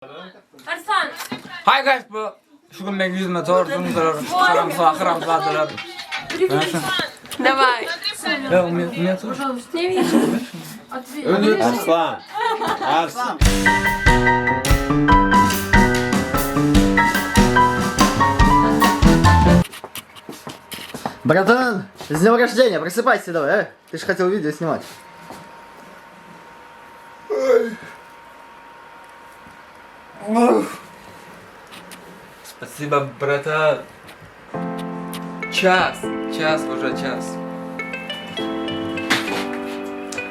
Arslan. Hi guys bro. Şu gün ben yüzüme doğrultuyorlar. Saram sadılar. Давай. Ya умею тоже. Не видишь? Арслан! Арслан! Братан, с днем рождения, просыпайся давай, Ты же хотел видео снимать. Спасибо, братан. Час, уже час.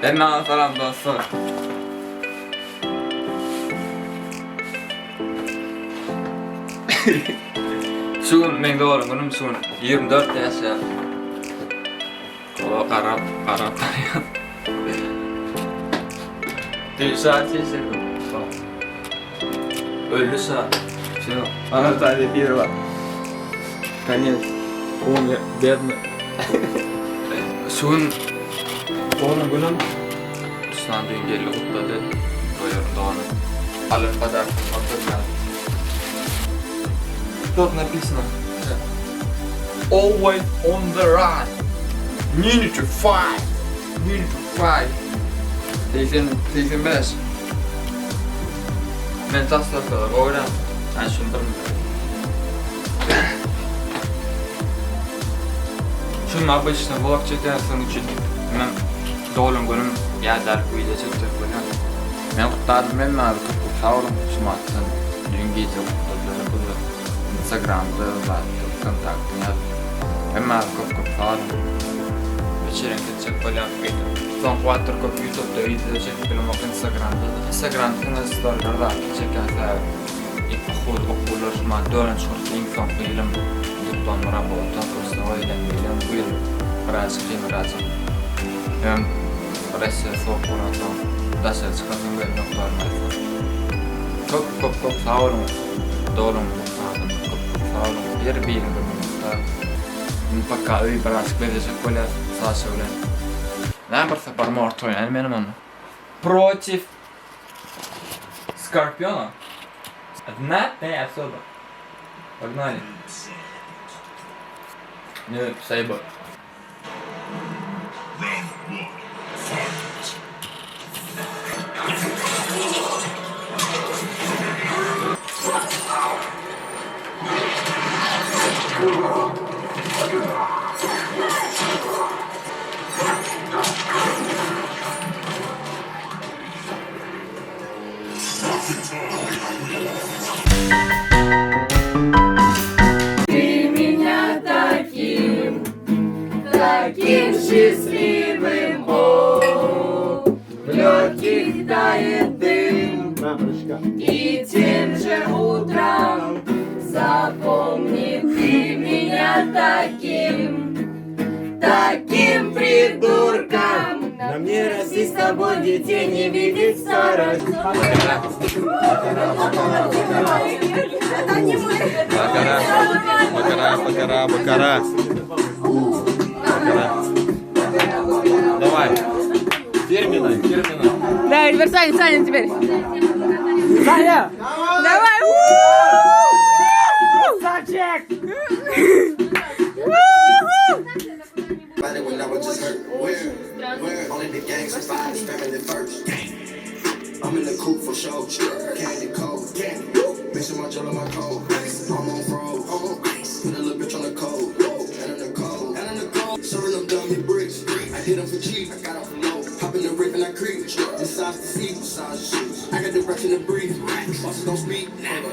Hemen falan dostlar. Şu gün men doğru günüm şu 24 yaşa. O qarab tanıyan. Bir saat yaşadım. Öldü saat. Все, она тайна первая. Конец. Он бедный. Şu gün doğru günüm. Uslan dün geldi kutladı. Doyurun doğru. Alıp kadar hatırladım. Тут написано Always on the run. Need to fight. Need to fight. Teyzem beş. Ben taslarlar oynan. Ben şundan. Şunu обычно vlog çekersen için ben doğum günüm yazar video çekecek falan. Ben kutladım ben abi çok sağ olun şumattan. Dün gece kutladım. Instagram'da var, kontaktim yazdım. Hemen çok sağ olun. Вечеринка çek falan gittim. Son kuatır çok YouTube'da video çektim ama Instagram'da story'larda çekerler. И поход около шма доран шортинг сон фильм. Диплом работа, просто ойлен билем был. Раз. Прессе сокурatan. Дашет скажем ben noktalar. Çok sağ olun. Doğru mu? Sağ olun. Bir bilgi bunlar. Пока выбрать, где же Коля Саша, блин. Набрался по морту, я не понимаю. Против Скорпиона? Знатная особа. Погнали. Не, Сейбо. Ты меня таким счастливым, в легких тает дым, и тем же утром запомни ты меня таким придурком. Нам не расти с тобой, детей не видеть старость. Бакара. Давай. Термина. Да, теперь Саня теперь. Саня! Давай! Сачек! When I was just hurt, where only the gang survives, family first. I'm in the coop for show, candy cold, mixing my gel on my cold. I'm on roll, put a little bitch on the cold, and in the cold, serving them dummy bricks. I hit them for cheap, I got them for low. Hop in the rip and I creep, massage the seat, massage the shoes. I got direction to breathe, bosses don't speak, never.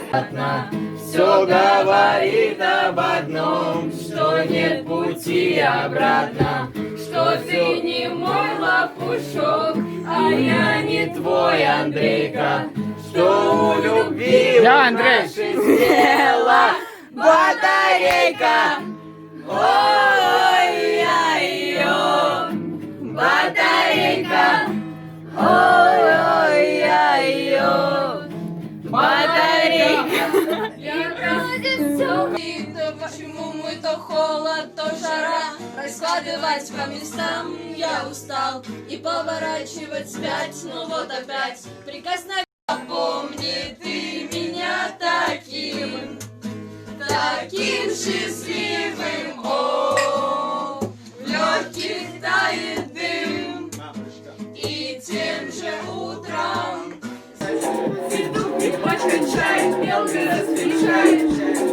Все говорит об одном, что нет пути обратно, что ты не мой лопушок, а я не твой Андрейка, что у любви нашей села батарейка. Ой-ой-ой, батарейка. Ой-ой-ой, батарейка. Почему мы то холод, то жара? Раскладывать по местам я устал и поворачивать вспять, ну вот опять. Прикосновение, помни ты счастливым, о, в легких тает дым, и тем же утром цветок почкачает, мелко различает,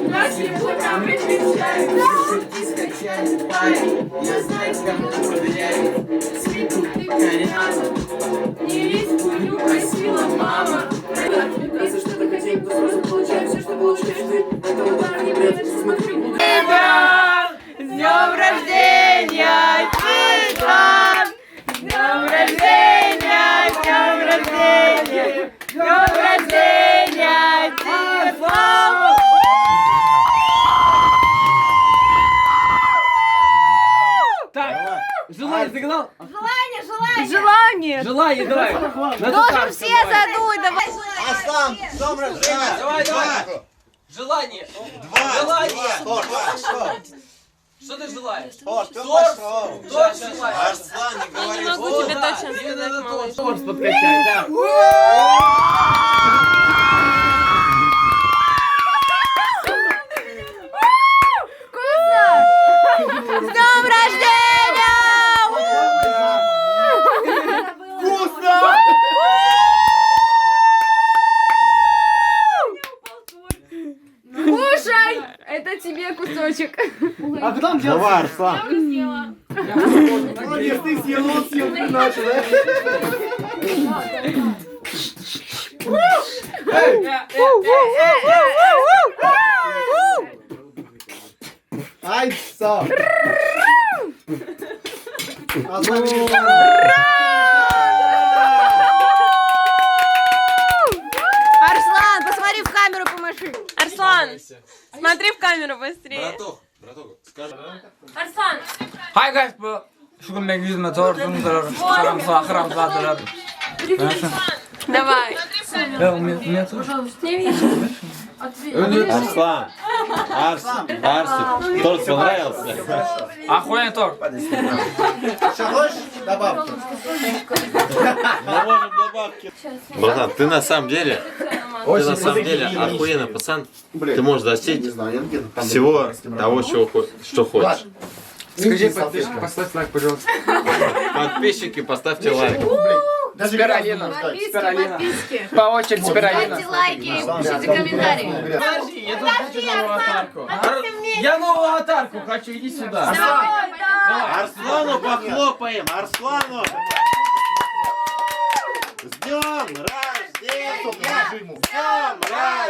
нас не утром приключает, шутки скачает парень, я знаю, кому проверяет, цветок ты надо, не лезь в хуйню, просила мама. Если что-то хотеть, то сразу получаешь все, что получаешь ты. Это удар не бредит, смотри. С днем рождения, Тихон! С днем рождения, с днем рождения, с днем рождения, Тихон! Так, желание загнал? Желание! Желание, давай. Должен все задуть, давай! Аслан, с днем рождения! Давай, давай. Желание. Желание. Что ты желаешь? Торт желаешь. Арслан, не говори. Не могу тебе точно сказать, малыш. Торт подкачай, да. С днем рождения! Вкусно! Кушай! Это тебе кусочек. А кто там делал? Давай, Арслан. Молодец, ты съел, он съел, ты начал, да? Ай, сам. Арслан, посмотри в камеру, помаши. Арслан, смотри в камеру быстрее. Браток, скажи. Арслан, Hi guys, şu gün ben yüzüme tortumdur, şaramsadır. давай. Ya, у меня тоже. Арслан. Арсик, торт понравился? Охуенный торт. Что хочешь? Добавки. Наложим добавки. Братан, ты на самом деле охуенный пацан. Ты можешь достичь всего того, что хочешь. Скажи подписчикам, поставь лайк, пожалуйста. Подписчики, поставьте лайк. Спиралина. Спиралина. По очереди спиралина. Ставьте лайки, пишите комментарии. Подожди, я тоже хочу новую аватарку. Я новую аватарку хочу, иди сюда. Арслану похлопаем, Арслану! С днем рождения! С днем рождения!